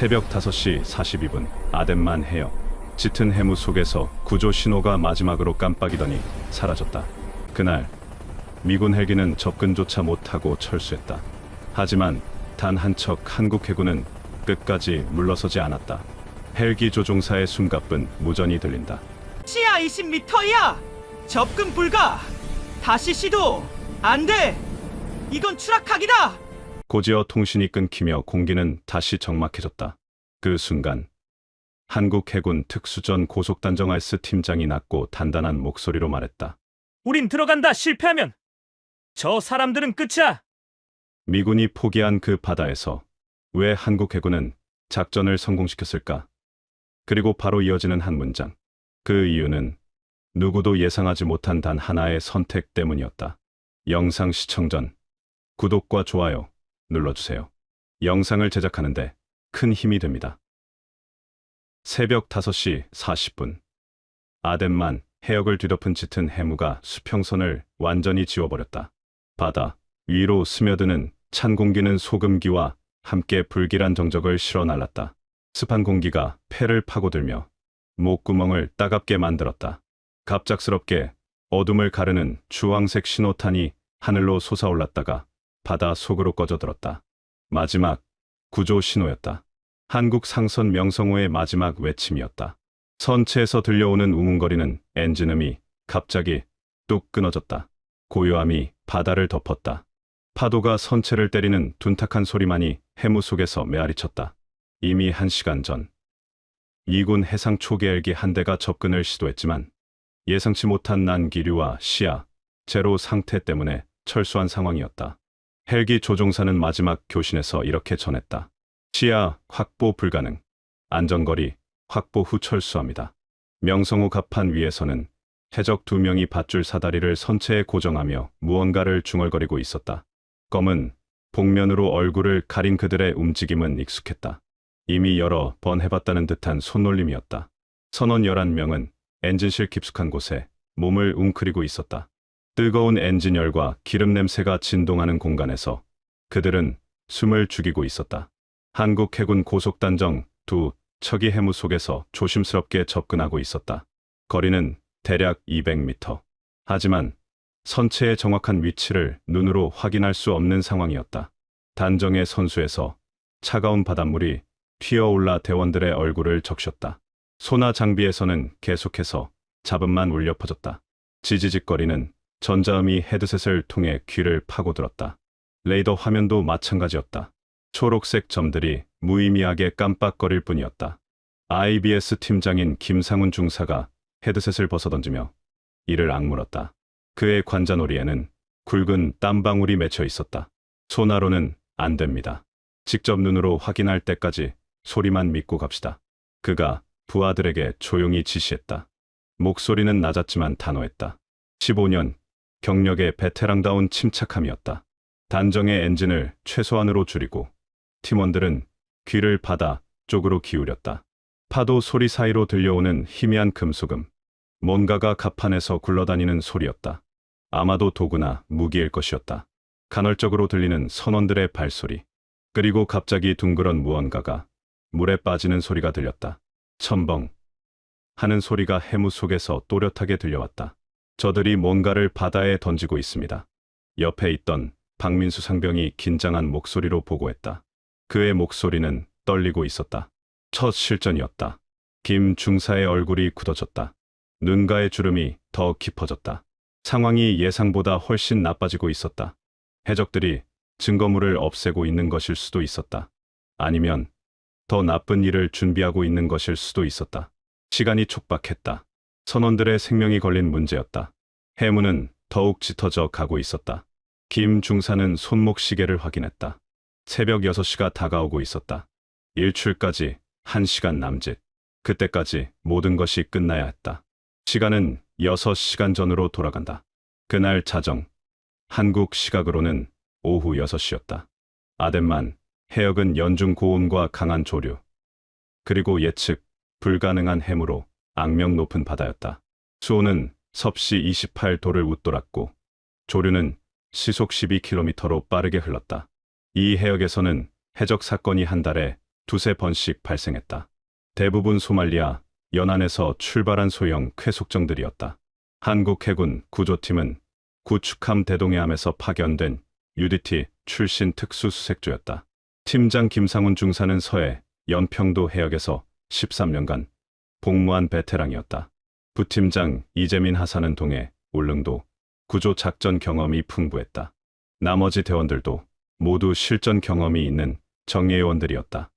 새벽 5시 42분 아덴만 해역. 짙은 해무 속에서 구조 신호가 마지막으로 깜빡이더니 사라졌다. 그날 미군 헬기는 접근조차 못하고 철수했다. 하지만 단 한 척 한국 해군은 끝까지 물러서지 않았다. 헬기 조종사의 숨가쁜 무전이 들린다. 시야 20m야! 접근 불가! 다시 시도! 안 돼! 이건 추락하기다! 곧이어 통신이 끊기며 공기는 다시 적막해졌다. 그 순간 한국 해군 특수전 고속단정 알스 팀장이 낮고 단단한 목소리로 말했다. 우린 들어간다. 실패하면 저 사람들은 끝이야. 미군이 포기한 그 바다에서 왜 한국 해군은 작전을 성공시켰을까? 그리고 바로 이어지는 한 문장. 그 이유는 누구도 예상하지 못한 단 하나의 선택 때문이었다. 영상 시청 전 구독과 좋아요 눌러주세요. 영상을 제작하는데 큰 힘이 됩니다. 새벽 5시 40분. 아덴만 해역을 뒤덮은 짙은 해무가 수평선을 완전히 지워버렸다. 바다 위로 스며드는 찬 공기는 소금기와 함께 불길한 정적을 실어 날랐다. 습한 공기가 폐를 파고들며 목구멍을 따갑게 만들었다. 갑작스럽게 어둠을 가르는 주황색 신호탄이 하늘로 솟아올랐다가 바다 속으로 꺼져들었다. 마지막 구조 신호였다. 한국 상선 명성호의 마지막 외침이었다. 선체에서 들려오는 우웅거리는 엔진음이 갑자기 뚝 끊어졌다. 고요함이 바다를 덮었다. 파도가 선체를 때리는 둔탁한 소리만이 해무 속에서 메아리쳤다. 이미 1시간 전 이군 해상 초계 헬기 한 대가 접근을 시도했지만 예상치 못한 난기류와 시야, 제로 상태 때문에 철수한 상황이었다. 헬기 조종사는 마지막 교신에서 이렇게 전했다. 시야 확보 불가능. 안전거리 확보 후 철수합니다. 명성호 갑판 위에서는 해적 2명이 밧줄 사다리를 선체에 고정하며 무언가를 중얼거리고 있었다. 검은 복면으로 얼굴을 가린 그들의 움직임은 익숙했다. 이미 여러 번 해봤다는 듯한 손놀림이었다. 선원 11명은 엔진실 깊숙한 곳에 몸을 웅크리고 있었다. 뜨거운 엔진열과 기름 냄새가 진동하는 공간에서 그들은 숨을 죽이고 있었다. 한국 해군 고속단정 2척이 해무 속에서 조심스럽게 접근하고 있었다. 거리는 대략 200m. 하지만 선체의 정확한 위치를 눈으로 확인할 수 없는 상황이었다. 단정의 선수에서 차가운 바닷물이 튀어올라 대원들의 얼굴을 적셨다. 소나 장비에서는 계속해서 잡음만 울려 퍼졌다. 지지직거리는 전자음이 헤드셋을 통해 귀를 파고들었다. 레이더 화면도 마찬가지였다. 초록색 점들이 무의미하게 깜빡거릴 뿐이었다. IBS 팀장인 김상훈 중사가 헤드셋을 벗어던지며 이를 악물었다. 그의 관자놀이에는 굵은 땀방울이 맺혀 있었다. 소나로는 안 됩니다. 직접 눈으로 확인할 때까지 소리만 믿고 갑시다. 그가 부하들에게 조용히 지시했다. 목소리는 낮았지만 단호했다. 15년 경력의 베테랑다운 침착함이었다. 단정의 엔진을 최소한으로 줄이고 팀원들은 귀를 바다 쪽으로 기울였다. 파도 소리 사이로 들려오는 희미한 금소금. 뭔가가 갑판에서 굴러다니는 소리였다. 아마도 도구나 무기일 것이었다. 간헐적으로 들리는 선원들의 발소리. 그리고 갑자기 둥그런 무언가가 물에 빠지는 소리가 들렸다. 첨벙 하는 소리가 해무 속에서 또렷하게 들려왔다. 저들이 뭔가를 바다에 던지고 있습니다. 옆에 있던 박민수 상병이 긴장한 목소리로 보고했다. 그의 목소리는 떨리고 있었다. 첫 실전이었다. 김 중사의 얼굴이 굳어졌다. 눈가의 주름이 더 깊어졌다. 상황이 예상보다 훨씬 나빠지고 있었다. 해적들이 증거물을 없애고 있는 것일 수도 있었다. 아니면 더 나쁜 일을 준비하고 있는 것일 수도 있었다. 시간이 촉박했다. 선원들의 생명이 걸린 문제였다. 해무는 더욱 짙어져 가고 있었다. 김 중사는 손목 시계를 확인했다. 새벽 6시가 다가오고 있었다. 일출까지 1시간 남짓. 그때까지 모든 것이 끝나야 했다. 시간은 6시간 전으로 돌아간다. 그날 자정, 한국 시각으로는 오후 6시였다. 아덴만 해역은 연중 고온과 강한 조류, 그리고 예측 불가능한 해무로 악명 높은 바다였다. 수온은 섭씨 28도를 웃돌았고 조류는 시속 12km로 빠르게 흘렀다. 이 해역에서는 해적 사건이 한 달에 두세 번씩 발생했다. 대부분 소말리아 연안에서 출발한 소형 쾌속정들이었다. 한국 해군 구조팀은 구축함 대동해함에서 파견된 UDT 출신 특수수색조였다. 팀장 김상훈 중사는 서해 연평도 해역에서 13년간 복무한 베테랑이었다. 부팀장 이재민 하사는 동해 울릉도 구조 작전 경험이 풍부했다. 나머지 대원들도 모두 실전 경험이 있는 정예요원들이었다.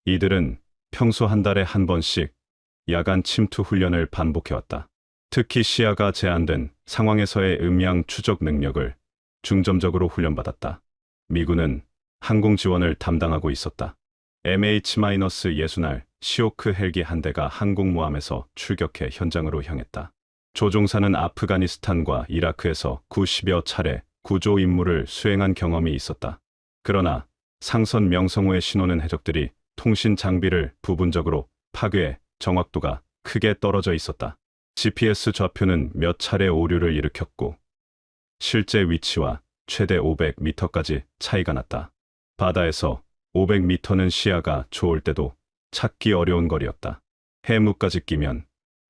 이들은 평소 한 달에 한 번씩 야간 침투 훈련을 반복해왔다. 특히 시야가 제한된 상황에서의 음향 추적 능력을 중점적으로 훈련받았다. 미군은 항공 지원을 담당하고 있었다. MH-60R 시오크 헬기 한 대가 항공모함에서 출격해 현장으로 향했다. 조종사는 아프가니스탄과 이라크에서 90여 차례 구조 임무를 수행한 경험이 있었다. 그러나 상선 명성호의 신호는 해적들이 통신 장비를 부분적으로 파괴해 정확도가 크게 떨어져 있었다. GPS 좌표는 몇 차례 오류를 일으켰고 실제 위치와 최대 500m까지 차이가 났다. 바다에서 500m는 시야가 좋을 때도 찾기 어려운 거리였다. 해무까지 끼면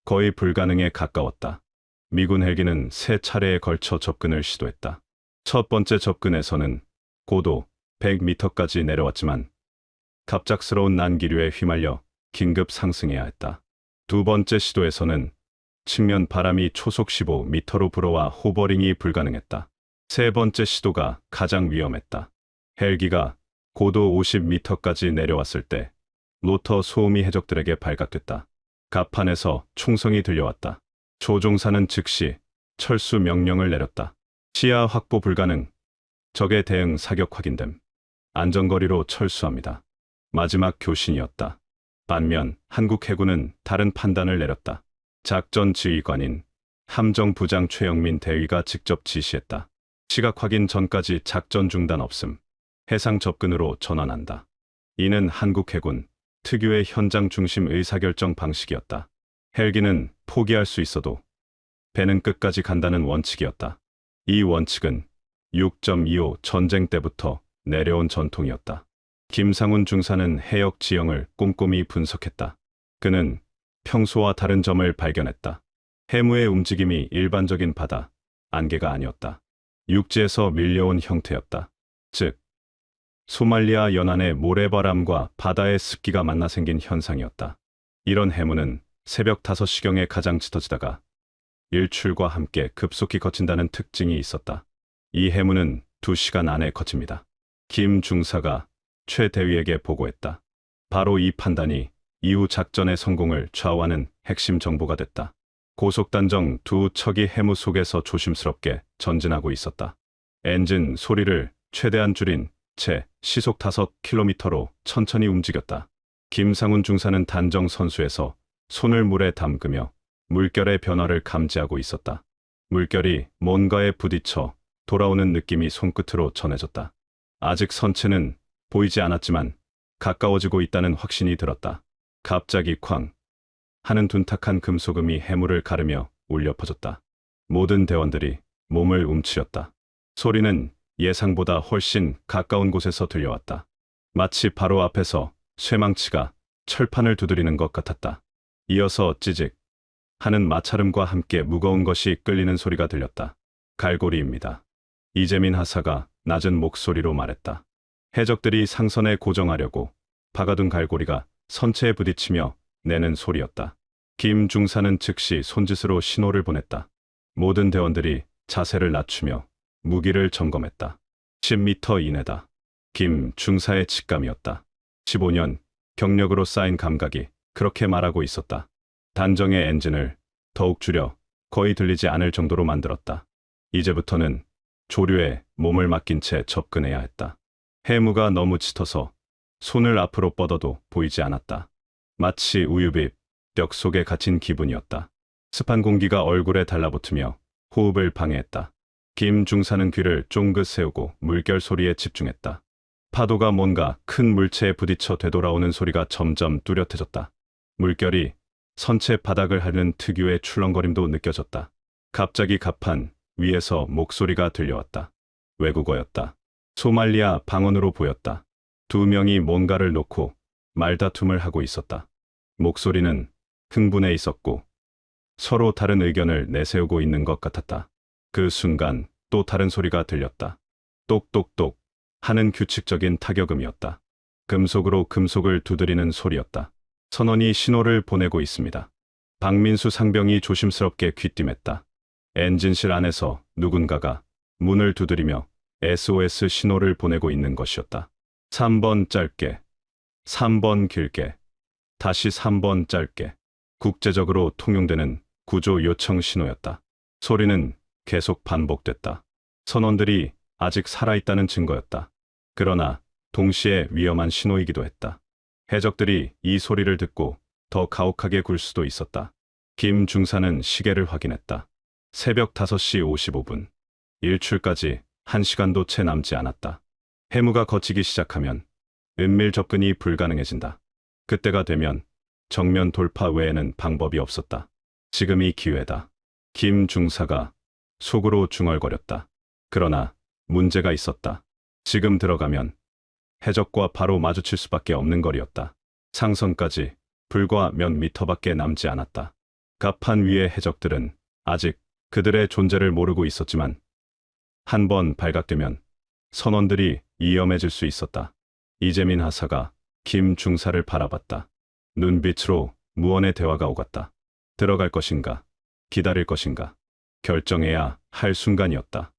거의 불가능에 가까웠다. 미군 헬기는 세 차례에 걸쳐 접근을 시도했다. 첫 번째 접근에서는 고도 100m까지 내려왔지만 갑작스러운 난기류에 휘말려 긴급 상승해야 했다. 두 번째 시도에서는 측면 바람이 초속 15m로 불어와 호버링이 불가능했다. 세 번째 시도가 가장 위험했다. 헬기가 고도 50m까지 내려왔을 때 로터 소음이 해적들에게 발각됐다. 갑판에서 총성이 들려왔다. 조종사는 즉시 철수 명령을 내렸다. 시야 확보 불가능. 적의 대응 사격 확인됨. 안전거리로 철수합니다. 마지막 교신이었다. 반면 한국 해군은 다른 판단을 내렸다. 작전 지휘관인 함정부장 최영민 대위가 직접 지시했다. 시각 확인 전까지 작전 중단 없음. 해상 접근으로 전환한다. 이는 한국 해군 특유의 현장 중심 의사결정 방식이었다. 헬기는 포기할 수 있어도 배는 끝까지 간다는 원칙이었다. 이 원칙은 6.25 전쟁 때부터 내려온 전통이었다. 김상훈 중사는 해역 지형을 꼼꼼히 분석했다. 그는 평소와 다른 점을 발견했다. 해무의 움직임이 일반적인 바다, 안개가 아니었다. 육지에서 밀려온 형태였다. 즉, 소말리아 연안의 모래바람과 바다의 습기가 만나 생긴 현상이었다. 이런 해무는 새벽 5시경에 가장 짙어지다가 일출과 함께 급속히 걷힌다는 특징이 있었다. 이 해무는 2시간 안에 걷힙니다. 김 중사가 최 대위에게 보고했다. 바로 이 판단이 이후 작전의 성공을 좌우하는 핵심 정보가 됐다. 고속단정 두 척이 해무 속에서 조심스럽게 전진하고 있었다. 엔진 소리를 최대한 줄인 채 시속 5km로 천천히 움직였다. 김상훈 중사는 단정 선수에서 손을 물에 담그며 물결의 변화를 감지하고 있었다. 물결이 뭔가에 부딪혀 돌아오는 느낌이 손끝으로 전해졌다. 아직 선체는 보이지 않았지만 가까워지고 있다는 확신이 들었다. 갑자기 쾅 하는 둔탁한 금속음이 해무를 가르며 울려 퍼졌다. 모든 대원들이 몸을 움츠렸다. 소리는 예상보다 훨씬 가까운 곳에서 들려왔다. 마치 바로 앞에서 쇠망치가 철판을 두드리는 것 같았다. 이어서 찌직 하는 마찰음과 함께 무거운 것이 끌리는 소리가 들렸다. 갈고리입니다. 이재민 하사가 낮은 목소리로 말했다. 해적들이 상선에 고정하려고 박아둔 갈고리가 선체에 부딪히며 내는 소리였다. 김 중사는 즉시 손짓으로 신호를 보냈다. 모든 대원들이 자세를 낮추며 무기를 점검했다. 10m 이내다. 김 중사의 직감이었다. 15년 경력으로 쌓인 감각이 그렇게 말하고 있었다. 단정의 엔진을 더욱 줄여 거의 들리지 않을 정도로 만들었다. 이제부터는 조류에 몸을 맡긴 채 접근해야 했다. 해무가 너무 짙어서 손을 앞으로 뻗어도 보이지 않았다. 마치 우유빛 벽 속에 갇힌 기분이었다. 습한 공기가 얼굴에 달라붙으며 호흡을 방해했다. 김 중사는 귀를 쫑긋 세우고 물결 소리에 집중했다. 파도가 뭔가 큰 물체에 부딪혀 되돌아오는 소리가 점점 뚜렷해졌다. 물결이 선체 바닥을 핥는 특유의 출렁거림도 느껴졌다. 갑자기 갑판 위에서 목소리가 들려왔다. 외국어였다. 소말리아 방언으로 보였다. 두 명이 뭔가를 놓고 말다툼을 하고 있었다. 목소리는 흥분해 있었고 서로 다른 의견을 내세우고 있는 것 같았다. 그 순간 또 다른 소리가 들렸다. 똑똑똑 하는 규칙적인 타격음이었다. 금속으로 금속을 두드리는 소리였다. 선원이 신호를 보내고 있습니다. 박민수 상병이 조심스럽게 귀띔했다. 엔진실 안에서 누군가가 문을 두드리며 SOS 신호를 보내고 있는 것이었다. 3번 짧게, 3번 길게, 다시 3번 짧게. 국제적으로 통용되는 구조 요청 신호였다. 소리는 계속 반복됐다. 선원들이 아직 살아있다는 증거였다. 그러나 동시에 위험한 신호이기도 했다. 해적들이 이 소리를 듣고 더 가혹하게 굴 수도 있었다. 김 중사는 시계를 확인했다. 새벽 5시 55분. 일출까지 1시간도 채 남지 않았다. 해무가 걷히기 시작하면 은밀 접근이 불가능해진다. 그때가 되면 정면 돌파 외에는 방법이 없었다. 지금이 기회다. 김 중사가 속으로 중얼거렸다. 그러나 문제가 있었다. 지금 들어가면 해적과 바로 마주칠 수밖에 없는 거리였다. 상선까지 불과 몇 미터밖에 남지 않았다. 갑판 위의 해적들은 아직 그들의 존재를 모르고 있었지만 한 번 발각되면 선원들이 위험해질 수 있었다. 이재민 하사가 김 중사를 바라봤다. 눈빛으로 무언의 대화가 오갔다. 들어갈 것인가, 기다릴 것인가, 결정해야 할 순간이었다.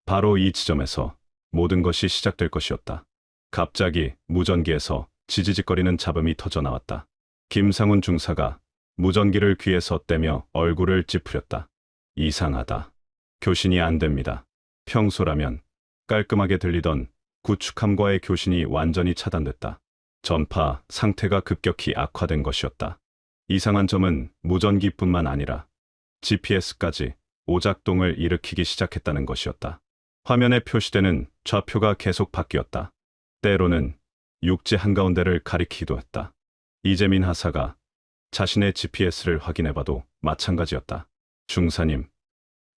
바로 이 지점에서 모든 것이 시작될 것이었다. 갑자기 무전기에서 지지직거리는 잡음이 터져 나왔다. 김상훈 중사가 무전기를 귀에서 떼며 얼굴을 찌푸렸다. 이상하다. 교신이 안 됩니다. 평소라면 깔끔하게 들리던 구축함과의 교신이 완전히 차단됐다. 전파 상태가 급격히 악화된 것이었다. 이상한 점은 무전기뿐만 아니라 GPS까지 오작동을 일으키기 시작했다는 것이었다. 화면에 표시되는 좌표가 계속 바뀌었다. 때로는 육지 한가운데를 가리키기도 했다. 이재민 하사가 자신의 GPS를 확인해봐도 마찬가지였다. 중사님,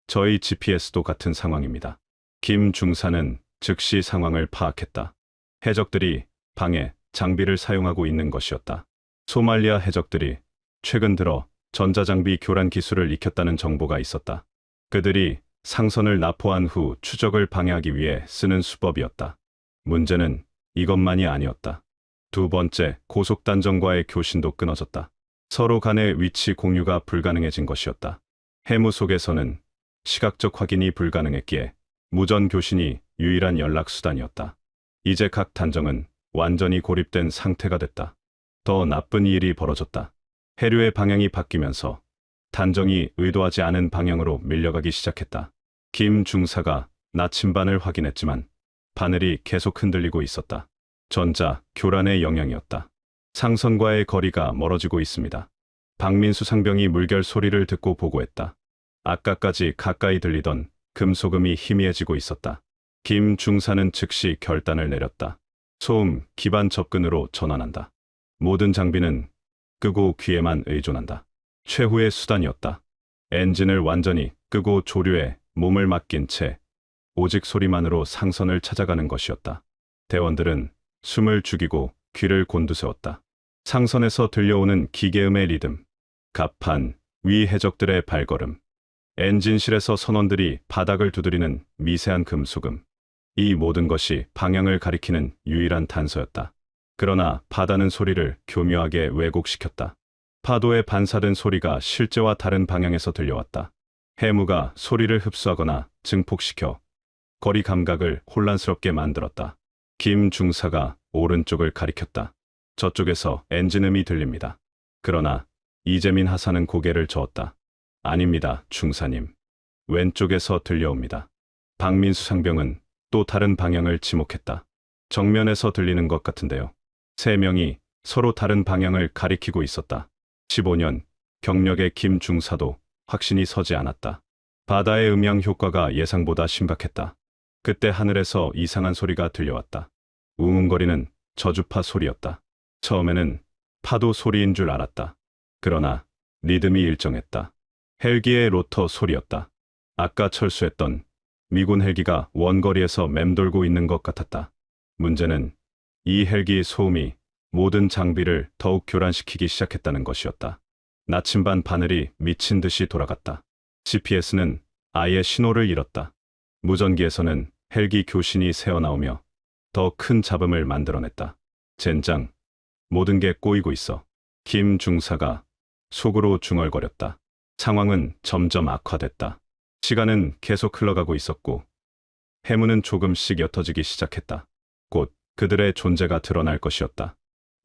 저희 GPS도 같은 상황입니다. 김 중사는 즉시 상황을 파악했다. 해적들이 방해, 장비를 사용하고 있는 것이었다. 소말리아 해적들이 최근 들어 전자장비 교란 기술을 익혔다는 정보가 있었다. 그들이 상선을 납포한 후 추적을 방해하기 위해 쓰는 수법이었다. 문제는 이것만이 아니었다. 두 번째, 고속단정과의 교신도 끊어졌다. 서로 간의 위치 공유가 불가능해진 것이었다. 해무 속에서는 시각적 확인이 불가능했기에 무전 교신이 유일한 연락수단이었다. 이제 각 단정은 완전히 고립된 상태가 됐다. 더 나쁜 일이 벌어졌다. 해류의 방향이 바뀌면서 단정이 의도하지 않은 방향으로 밀려가기 시작했다. 김 중사가 나침반을 확인했지만 바늘이 계속 흔들리고 있었다. 전자 교란의 영향이었다. 상선과의 거리가 멀어지고 있습니다. 박민수 상병이 물결 소리를 듣고 보고했다. 아까까지 가까이 들리던 금속음이 희미해지고 있었다. 김 중사는 즉시 결단을 내렸다. 소음, 기반 접근으로 전환한다. 모든 장비는 끄고 귀에만 의존한다. 최후의 수단이었다. 엔진을 완전히 끄고 조류에 몸을 맡긴 채 오직 소리만으로 상선을 찾아가는 것이었다. 대원들은 숨을 죽이고 귀를 곤두세웠다. 상선에서 들려오는 기계음의 리듬, 갑판 위 해적들의 발걸음, 엔진실에서 선원들이 바닥을 두드리는 미세한 금속음, 이 모든 것이 방향을 가리키는 유일한 단서였다. 그러나 바다는 소리를 교묘하게 왜곡시켰다. 파도에 반사된 소리가 실제와 다른 방향에서 들려왔다. 해무가 소리를 흡수하거나 증폭시켜 거리 감각을 혼란스럽게 만들었다. 김 중사가 오른쪽을 가리켰다. 저쪽에서 엔진음이 들립니다. 그러나 이재민 하사는 고개를 저었다. 아닙니다, 중사님. 왼쪽에서 들려옵니다. 박민수 상병은 또 다른 방향을 지목했다. 정면에서 들리는 것 같은데요. 세 명이 서로 다른 방향을 가리키고 있었다. 15년 경력의 김 중사도 확신이 서지 않았다. 바다의 음향 효과가 예상보다 심각했다. 그때 하늘에서 이상한 소리가 들려왔다. 우웅거리는 저주파 소리였다. 처음에는 파도 소리인 줄 알았다. 그러나 리듬이 일정했다. 헬기의 로터 소리였다. 아까 철수했던 미군 헬기가 원거리에서 맴돌고 있는 것 같았다. 문제는 이 헬기의 소음이 모든 장비를 더욱 교란시키기 시작했다는 것이었다. 나침반 바늘이 미친 듯이 돌아갔다. GPS는 아예 신호를 잃었다. 무전기에서는 헬기 교신이 새어나오며 더 큰 잡음을 만들어냈다. 젠장, 모든 게 꼬이고 있어. 김 중사가 속으로 중얼거렸다. 상황은 점점 악화됐다. 시간은 계속 흘러가고 있었고 해무는 조금씩 옅어지기 시작했다. 곧 그들의 존재가 드러날 것이었다.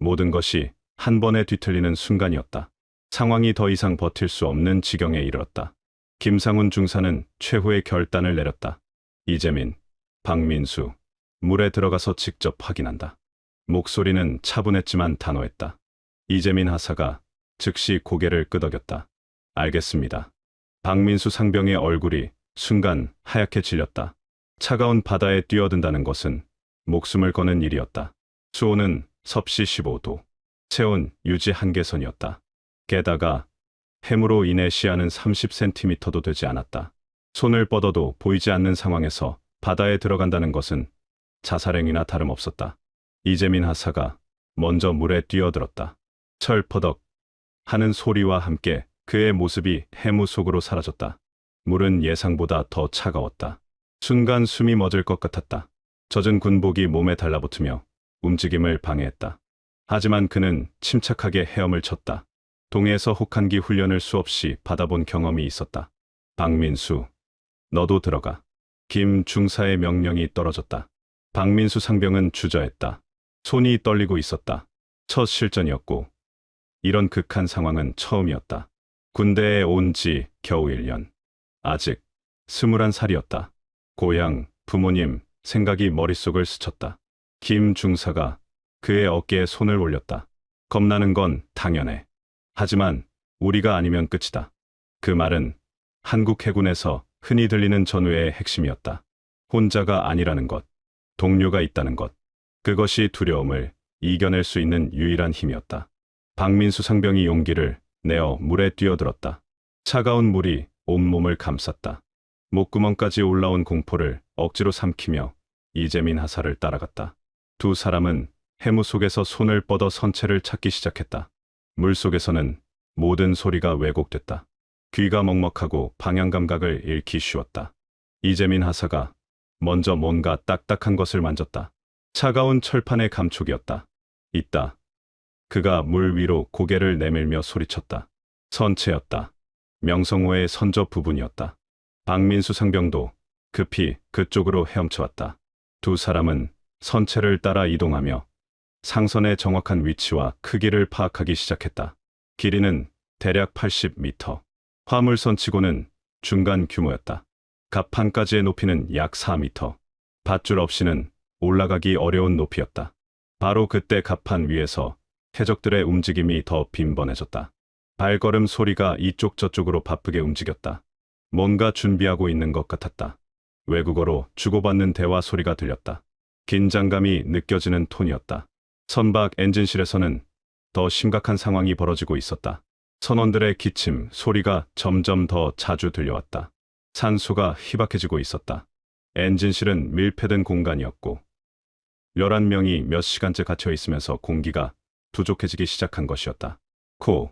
모든 것이 한 번에 뒤틀리는 순간이었다. 상황이 더 이상 버틸 수 없는 지경에 이르렀다. 김상훈 중사는 최후의 결단을 내렸다. 이재민, 박민수, 물에 들어가서 직접 확인한다. 목소리는 차분했지만 단호했다. 이재민 하사가 즉시 고개를 끄덕였다. 알겠습니다. 박민수 상병의 얼굴이 순간 하얗게 질렸다. 차가운 바다에 뛰어든다는 것은 목숨을 거는 일이었다. 수온은 섭씨 15도, 체온 유지 한계선이었다. 게다가 해무로 인해 시야는 30cm도 되지 않았다. 손을 뻗어도 보이지 않는 상황에서 바다에 들어간다는 것은 자살행위나 다름없었다. 이재민 하사가 먼저 물에 뛰어들었다. 철퍼덕 하는 소리와 함께 그의 모습이 해무 속으로 사라졌다. 물은 예상보다 더 차가웠다. 순간 숨이 멎을 것 같았다. 젖은 군복이 몸에 달라붙으며 움직임을 방해했다. 하지만 그는 침착하게 헤엄을 쳤다. 동해에서 혹한기 훈련을 수없이 받아본 경험이 있었다. 박민수, 너도 들어가. 김 중사의 명령이 떨어졌다. 박민수 상병은 주저했다. 손이 떨리고 있었다. 첫 실전이었고 이런 극한 상황은 처음이었다. 군대에 온 지 겨우 1년. 아직 21살이었다. 고향, 부모님, 생각이 머릿속을 스쳤다. 김 중사가 그의 어깨에 손을 올렸다. 겁나는 건 당연해. 하지만 우리가 아니면 끝이다. 그 말은 한국 해군에서 흔히 들리는 전우의 핵심이었다. 혼자가 아니라는 것, 동료가 있다는 것. 그것이 두려움을 이겨낼 수 있는 유일한 힘이었다. 박민수 상병이 용기를 내어 물에 뛰어들었다. 차가운 물이 온몸을 감쌌다. 목구멍까지 올라온 공포를 억지로 삼키며 이재민 하사를 따라갔다. 두 사람은 해무 속에서 손을 뻗어 선체를 찾기 시작했다. 물속에서는 모든 소리가 왜곡됐다. 귀가 먹먹하고 방향 감각을 잃기 쉬웠다. 이재민 하사가 먼저 뭔가 딱딱한 것을 만졌다. 차가운 철판의 감촉이었다. 있다. 그가 물 위로 고개를 내밀며 소리쳤다. 선체였다. 명성호의 선저 부분이었다. 박민수 상병도 급히 그쪽으로 헤엄쳐왔다. 두 사람은 선체를 따라 이동하며 상선의 정확한 위치와 크기를 파악하기 시작했다. 길이는 대략 80m. 화물선치고는 중간 규모였다. 갑판까지의 높이는 약 4m. 밧줄 없이는 올라가기 어려운 높이였다. 바로 그때 갑판 위에서 해적들의 움직임이 더 빈번해졌다. 발걸음 소리가 이쪽 저쪽으로 바쁘게 움직였다. 뭔가 준비하고 있는 것 같았다. 외국어로 주고받는 대화 소리가 들렸다. 긴장감이 느껴지는 톤이었다. 선박 엔진실에서는 더 심각한 상황이 벌어지고 있었다. 선원들의 기침 소리가 점점 더 자주 들려왔다. 산소가 희박해지고 있었다. 엔진실은 밀폐된 공간이었고 11명이 몇 시간째 갇혀 있으면서 공기가 부족해지기 시작한 것이었다. 코,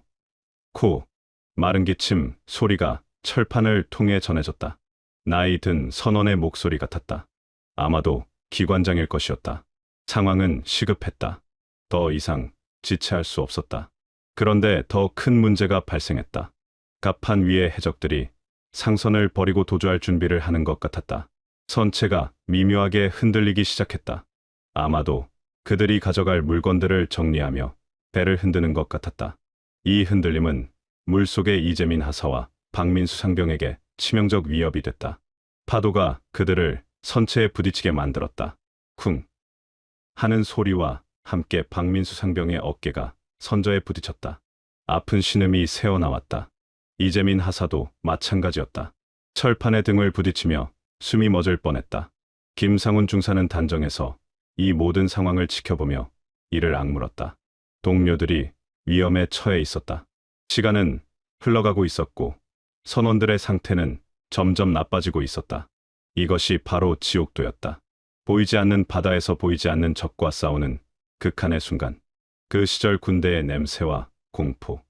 마른 기침 소리가 철판을 통해 전해졌다. 나이 든 선원의 목소리 같았다. 아마도 기관장일 것이었다. 상황은 시급했다. 더 이상 지체할 수 없었다. 그런데 더 큰 문제가 발생했다. 갑판 위의 해적들이 상선을 버리고 도주할 준비를 하는 것 같았다. 선체가 미묘하게 흔들리기 시작했다. 아마도 그들이 가져갈 물건들을 정리하며 배를 흔드는 것 같았다. 이 흔들림은 물속의 이재민 하사와 박민수 상병에게 치명적 위협이 됐다. 파도가 그들을 선체에 부딪히게 만들었다. 쿵 하는 소리와 함께 박민수 상병의 어깨가 선저에 부딪혔다. 아픈 신음이 새어나왔다. 이재민 하사도 마찬가지였다. 철판에 등을 부딪히며 숨이 멎을 뻔했다. 김상훈 중사는 단정해서 이 모든 상황을 지켜보며 이를 악물었다. 동료들이 위험에 처해 있었다. 시간은 흘러가고 있었고 선원들의 상태는 점점 나빠지고 있었다. 이것이 바로 지옥도였다. 보이지 않는 바다에서 보이지 않는 적과 싸우는 극한의 순간. 그 시절 군대의 냄새와 공포,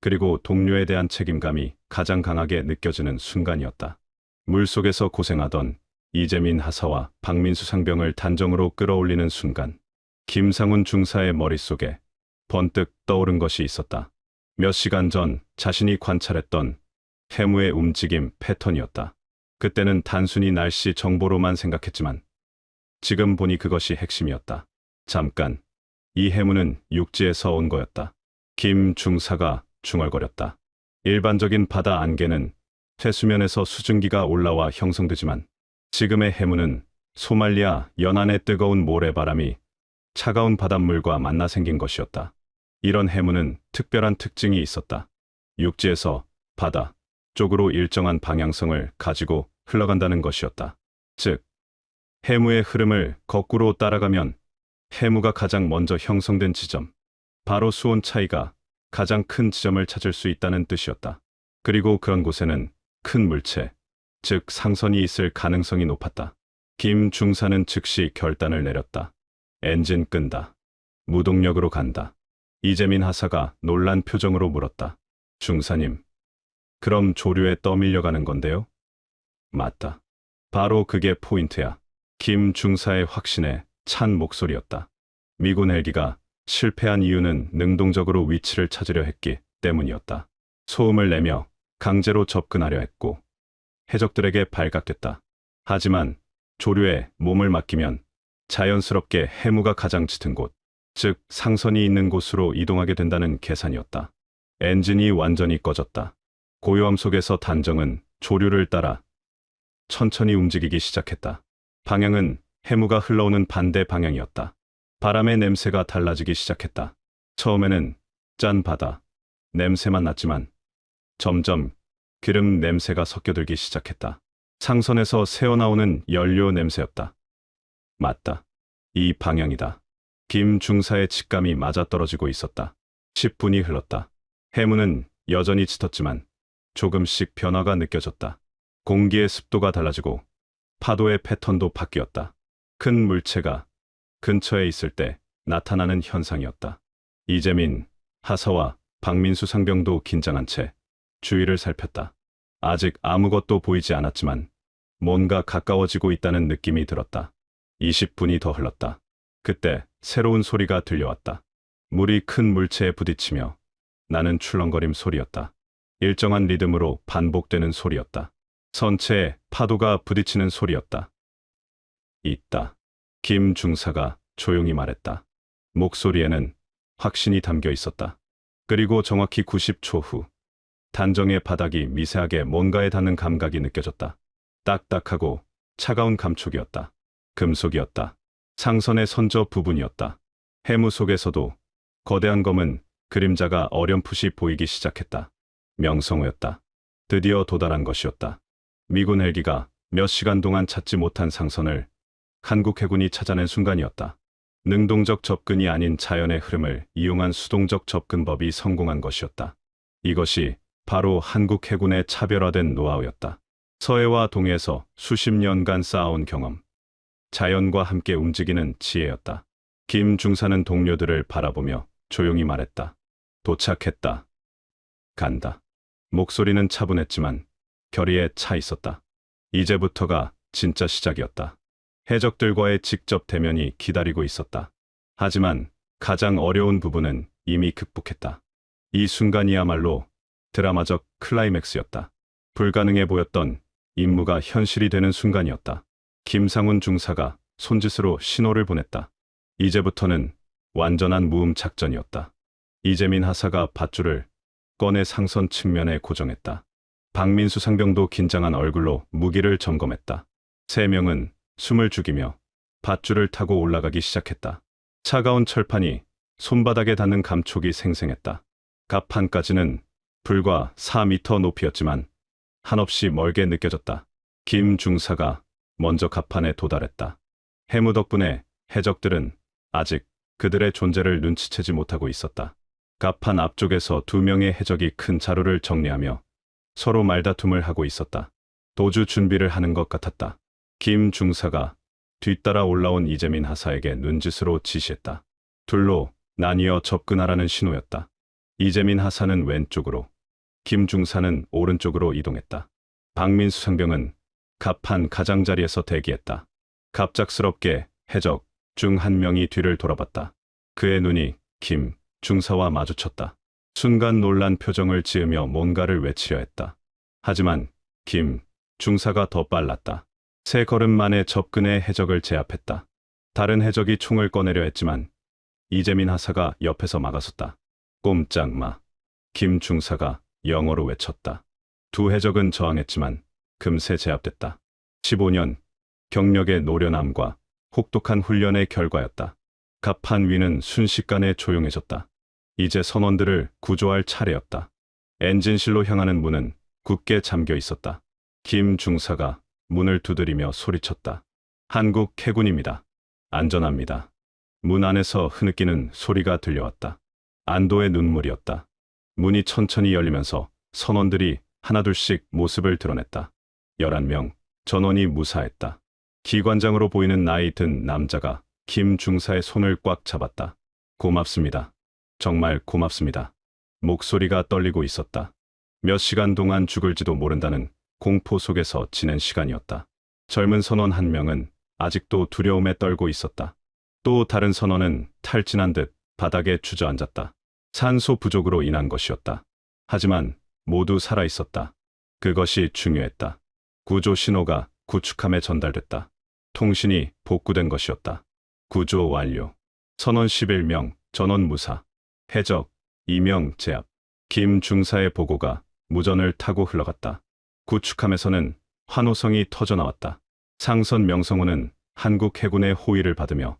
그리고 동료에 대한 책임감이 가장 강하게 느껴지는 순간이었다. 물속에서 고생하던 이재민 하사와 박민수 상병을 단정으로 끌어올리는 순간, 김상훈 중사의 머릿속에 번뜩 떠오른 것이 있었다. 몇 시간 전 자신이 관찰했던 해무의 움직임 패턴이었다. 그때는 단순히 날씨 정보로만 생각했지만 지금 보니 그것이 핵심이었다. 잠깐, 이 해무는 육지에서 온 거였다. 김 중사가 중얼거렸다. 일반적인 바다 안개는 해수면에서 수증기가 올라와 형성되지만 지금의 해무는 소말리아 연안의 뜨거운 모래바람이 차가운 바닷물과 만나 생긴 것이었다. 이런 해무는 특별한 특징이 있었다. 육지에서 바다 쪽으로 일정한 방향성을 가지고 흘러간다는 것이었다. 즉, 해무의 흐름을 거꾸로 따라가면 해무가 가장 먼저 형성된 지점, 바로 수온 차이가 가장 큰 지점을 찾을 수 있다는 뜻이었다. 그리고 그런 곳에는 큰 물체, 즉 상선이 있을 가능성이 높았다. 김 중사는 즉시 결단을 내렸다. 엔진 끈다. 무동력으로 간다. 이재민 하사가 놀란 표정으로 물었다. 중사님, 그럼 조류에 떠밀려가는 건데요? 맞다. 바로 그게 포인트야. 김 중사의 확신에 찬 목소리였다. 미군 헬기가 실패한 이유는 능동적으로 위치를 찾으려 했기 때문이었다. 소음을 내며 강제로 접근하려 했고 해적들에게 발각됐다. 하지만 조류에 몸을 맡기면 자연스럽게 해무가 가장 짙은 곳, 즉 상선이 있는 곳으로 이동하게 된다는 계산이었다. 엔진이 완전히 꺼졌다. 고요함 속에서 단정은 조류를 따라 천천히 움직이기 시작했다. 방향은 해무가 흘러오는 반대 방향이었다. 바람의 냄새가 달라지기 시작했다. 처음에는 짠 바다 냄새만 났지만 점점 기름 냄새가 섞여들기 시작했다. 상선에서 새어나오는 연료 냄새였다. 맞다. 이 방향이다. 김 중사의 직감이 맞아떨어지고 있었다. 10분이 흘렀다. 해무는 여전히 짙었지만 조금씩 변화가 느껴졌다. 공기의 습도가 달라지고 파도의 패턴도 바뀌었다. 큰 물체가 근처에 있을 때 나타나는 현상이었다. 이재민, 하사와 박민수 상병도 긴장한 채 주위를 살폈다. 아직 아무것도 보이지 않았지만 뭔가 가까워지고 있다는 느낌이 들었다. 20분이 더 흘렀다. 그때 새로운 소리가 들려왔다. 물이 큰 물체에 부딪히며 나는 출렁거림 소리였다. 일정한 리듬으로 반복되는 소리였다. 선체에 파도가 부딪히는 소리였다. 있다. 김 중사가 조용히 말했다. 목소리에는 확신이 담겨 있었다. 그리고 정확히 90초 후 단정의 바닥이 미세하게 뭔가에 닿는 감각이 느껴졌다. 딱딱하고 차가운 감촉이었다. 금속이었다. 상선의 선저 부분이었다. 해무 속에서도 거대한 검은 그림자가 어렴풋이 보이기 시작했다. 명성호였다. 드디어 도달한 것이었다. 미군 헬기가 몇 시간 동안 찾지 못한 상선을 한국 해군이 찾아낸 순간이었다. 능동적 접근이 아닌 자연의 흐름을 이용한 수동적 접근법이 성공한 것이었다. 이것이 바로 한국 해군의 차별화된 노하우였다. 서해와 동해에서 수십 년간 쌓아온 경험, 자연과 함께 움직이는 지혜였다. 김 중사는 동료들을 바라보며 조용히 말했다. 도착했다. 간다. 목소리는 차분했지만 결의에 차 있었다. 이제부터가 진짜 시작이었다. 해적들과의 직접 대면이 기다리고 있었다. 하지만 가장 어려운 부분은 이미 극복했다. 이 순간이야말로 드라마적 클라이맥스였다. 불가능해 보였던 임무가 현실이 되는 순간이었다. 김상훈 중사가 손짓으로 신호를 보냈다. 이제부터는 완전한 무음 작전이었다. 이재민 하사가 밧줄을 꺼내 상선 측면에 고정했다. 박민수 상병도 긴장한 얼굴로 무기를 점검했다. 세 명은 숨을 죽이며 밧줄을 타고 올라가기 시작했다. 차가운 철판이 손바닥에 닿는 감촉이 생생했다. 갑판까지는 불과 4m 높이였지만 한없이 멀게 느껴졌다. 김 중사가 먼저 갑판에 도달했다. 해무 덕분에 해적들은 아직 그들의 존재를 눈치채지 못하고 있었다. 갑판 앞쪽에서 두 명의 해적이 큰 자루를 정리하며 서로 말다툼을 하고 있었다. 도주 준비를 하는 것 같았다. 김 중사가 뒤따라 올라온 이재민 하사에게 눈짓으로 지시했다. 둘로 나뉘어 접근하라는 신호였다. 이재민 하사는 왼쪽으로, 김 중사는 오른쪽으로 이동했다. 박민수 상병은 갑판 가장자리에서 대기했다. 갑작스럽게 해적 중 한 명이 뒤를 돌아봤다. 그의 눈이 김 중사와 마주쳤다. 순간 놀란 표정을 지으며 뭔가를 외치려 했다. 하지만 김 중사가 더 빨랐다. 세 걸음 만에 접근해 해적을 제압했다. 다른 해적이 총을 꺼내려 했지만 이재민 하사가 옆에서 막아섰다. 꼼짝 마. 김 중사가 영어로 외쳤다. 두 해적은 저항했지만 금세 제압됐다. 15년 경력의 노련함과 혹독한 훈련의 결과였다. 갑판 위는 순식간에 조용해졌다. 이제 선원들을 구조할 차례였다. 엔진실로 향하는 문은 굳게 잠겨 있었다. 김 중사가 문을 두드리며 소리쳤다. 한국 해군입니다. 안전합니다. 문 안에서 흐느끼는 소리가 들려왔다. 안도의 눈물이었다. 문이 천천히 열리면서 선원들이 하나둘씩 모습을 드러냈다. 11명, 전원이 무사했다. 기관장으로 보이는 나이 든 남자가 김 중사의 손을 꽉 잡았다. 고맙습니다. 정말 고맙습니다. 목소리가 떨리고 있었다. 몇 시간 동안 죽을지도 모른다는 공포 속에서 지낸 시간이었다. 젊은 선원 한 명은 아직도 두려움에 떨고 있었다. 또 다른 선원은 탈진한 듯 바닥에 주저앉았다. 산소 부족으로 인한 것이었다. 하지만 모두 살아 있었다. 그것이 중요했다. 구조 신호가 구축함에 전달됐다. 통신이 복구된 것이었다. 구조 완료. 선원 11명, 전원 무사. 해적 2명 제압. 김 중사의 보고가 무전을 타고 흘러갔다. 구축함에서는 환호성이 터져나왔다. 상선 명성호는 한국 해군의 호의를 받으며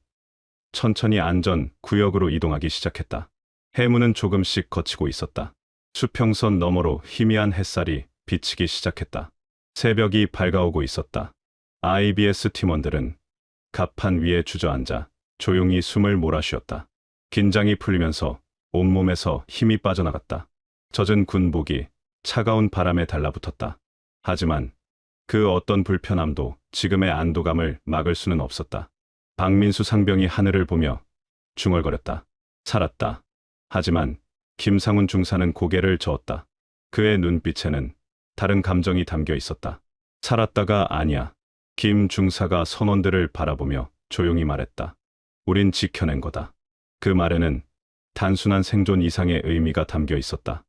천천히 안전 구역으로 이동하기 시작했다. 해문은 조금씩 거치고 있었다. 수평선 너머로 희미한 햇살이 비치기 시작했다. 새벽이 밝아오고 있었다. IBS 팀원들은 갑판 위에 주저앉아 조용히 숨을 몰아쉬었다. 긴장이 풀리면서 온몸에서 힘이 빠져나갔다. 젖은 군복이 차가운 바람에 달라붙었다. 하지만 그 어떤 불편함도 지금의 안도감을 막을 수는 없었다. 박민수 상병이 하늘을 보며 중얼거렸다. 살았다. 하지만 김상훈 중사는 고개를 저었다. 그의 눈빛에는 다른 감정이 담겨 있었다. 살았다가 아니야. 김 중사가 선원들을 바라보며 조용히 말했다. 우린 지켜낸 거다. 그 말에는 단순한 생존 이상의 의미가 담겨 있었다.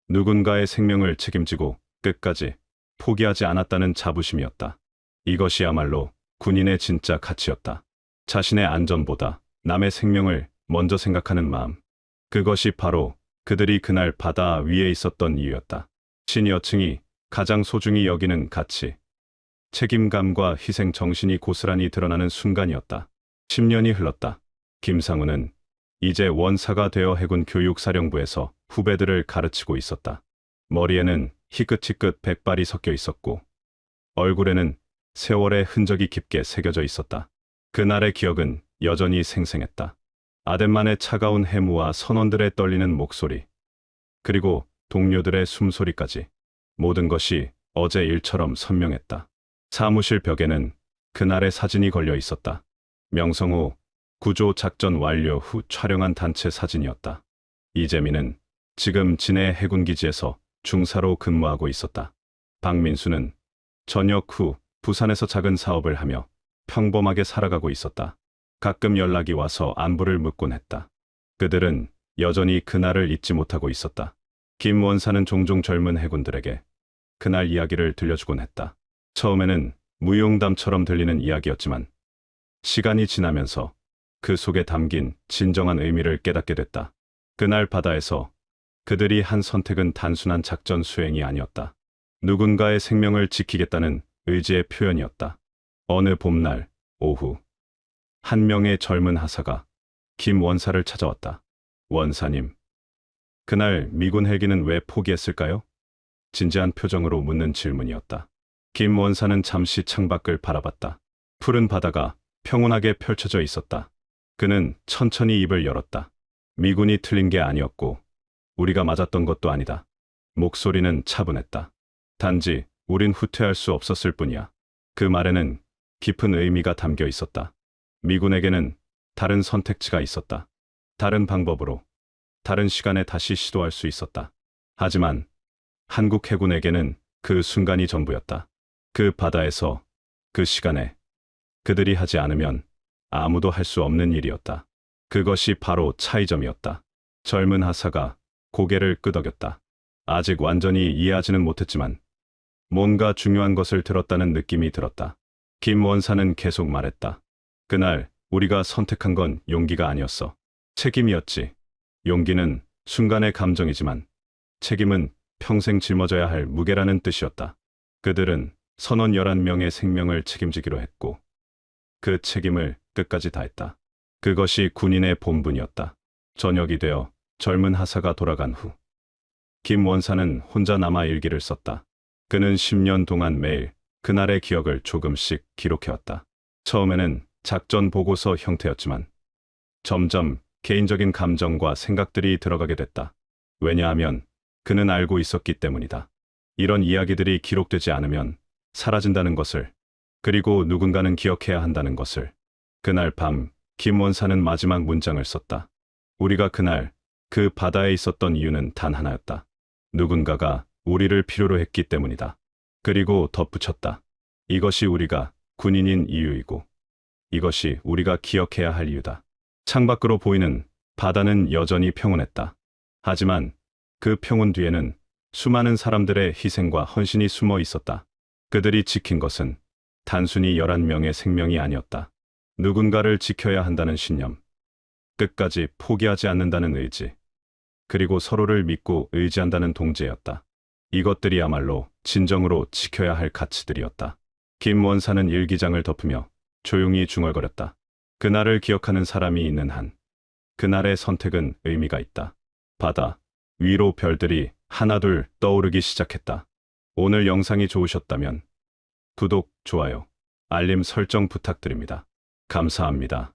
누군가의 생명을 책임지고 끝까지 포기하지 않았다는 자부심이었다. 이것이야말로 군인의 진짜 가치였다. 자신의 안전보다 남의 생명을 먼저 생각하는 마음. 그것이 바로 그들이 그날 바다 위에 있었던 이유였다. 시니어층이 가장 소중히 여기는 가치. 책임감과 희생 정신이 고스란히 드러나는 순간이었다. 10년이 흘렀다. 김상훈은 이제 원사가 되어 해군 교육사령부에서 후배들을 가르치고 있었다. 머리에는 희끗희끗 백발이 섞여 있었고 얼굴에는 세월의 흔적이 깊게 새겨져 있었다. 그날의 기억은 여전히 생생했다. 아덴만의 차가운 해무와 선원들의 떨리는 목소리, 그리고 동료들의 숨소리까지 모든 것이 어제 일처럼 선명했다. 사무실 벽에는 그날의 사진이 걸려 있었다. 명성호 구조 작전 완료 후 촬영한 단체 사진이었다. 이재민은 지금 진해 해군기지에서 중사로 근무하고 있었다. 박민수는 전역 후 부산에서 작은 사업을 하며 평범하게 살아가고 있었다. 가끔 연락이 와서 안부를 묻곤 했다. 그들은 여전히 그날을 잊지 못하고 있었다. 김 원사는 종종 젊은 해군들에게 그날 이야기를 들려주곤 했다. 처음에는 무용담처럼 들리는 이야기였지만 시간이 지나면서 그 속에 담긴 진정한 의미를 깨닫게 됐다. 그날 바다에서 그들이 한 선택은 단순한 작전 수행이 아니었다. 누군가의 생명을 지키겠다는 의지의 표현이었다. 어느 봄날 오후 한 명의 젊은 하사가 김 원사를 찾아왔다. 원사님, 그날 미군 헬기는 왜 포기했을까요? 진지한 표정으로 묻는 질문이었다. 김 원사는 잠시 창밖을 바라봤다. 푸른 바다가 평온하게 펼쳐져 있었다. 그는 천천히 입을 열었다. 미군이 틀린 게 아니었고 우리가 맞았던 것도 아니다. 목소리는 차분했다. 단지 우린 후퇴할 수 없었을 뿐이야. 그 말에는 깊은 의미가 담겨 있었다. 미군에게는 다른 선택지가 있었다. 다른 방법으로, 다른 시간에 다시 시도할 수 있었다. 하지만 한국 해군에게는 그 순간이 전부였다. 그 바다에서, 그 시간에 그들이 하지 않으면 아무도 할 수 없는 일이었다. 그것이 바로 차이점이었다. 젊은 하사가 고개를 끄덕였다. 아직 완전히 이해하지는 못했지만 뭔가 중요한 것을 들었다는 느낌이 들었다. 김 원사는 계속 말했다. 그날 우리가 선택한 건 용기가 아니었어. 책임이었지. 용기는 순간의 감정이지만 책임은 평생 짊어져야 할 무게라는 뜻이었다. 그들은 선원 11명의 생명을 책임지기로 했고 그 책임을 끝까지 다했다. 그것이 군인의 본분이었다. 저녁이 되어 젊은 하사가 돌아간 후 김 원사는 혼자 남아 일기를 썼다. 그는 10년 동안 매일 그날의 기억을 조금씩 기록해왔다. 처음에는 작전 보고서 형태였지만 점점 개인적인 감정과 생각들이 들어가게 됐다. 왜냐하면 그는 알고 있었기 때문이다. 이런 이야기들이 기록되지 않으면 사라진다는 것을, 그리고 누군가는 기억해야 한다는 것을. 그날 밤 김 원사는 마지막 문장을 썼다. 우리가 그날 그 바다에 있었던 이유는 단 하나였다. 누군가가 우리를 필요로 했기 때문이다. 그리고 덧붙였다. 이것이 우리가 군인인 이유이고 이것이 우리가 기억해야 할 이유다. 창밖으로 보이는 바다는 여전히 평온했다. 하지만 그 평온 뒤에는 수많은 사람들의 희생과 헌신이 숨어 있었다. 그들이 지킨 것은 단순히 11명의 생명이 아니었다. 누군가를 지켜야 한다는 신념, 끝까지 포기하지 않는다는 의지, 그리고 서로를 믿고 의지한다는 동지였다. 이것들이야말로 진정으로 지켜야 할 가치들이었다. 김 원사는 일기장을 덮으며 조용히 중얼거렸다. 그날을 기억하는 사람이 있는 한, 그날의 선택은 의미가 있다. 바다 위로 별들이 하나둘 떠오르기 시작했다. 오늘 영상이 좋으셨다면 구독, 좋아요, 알림 설정 부탁드립니다. 감사합니다.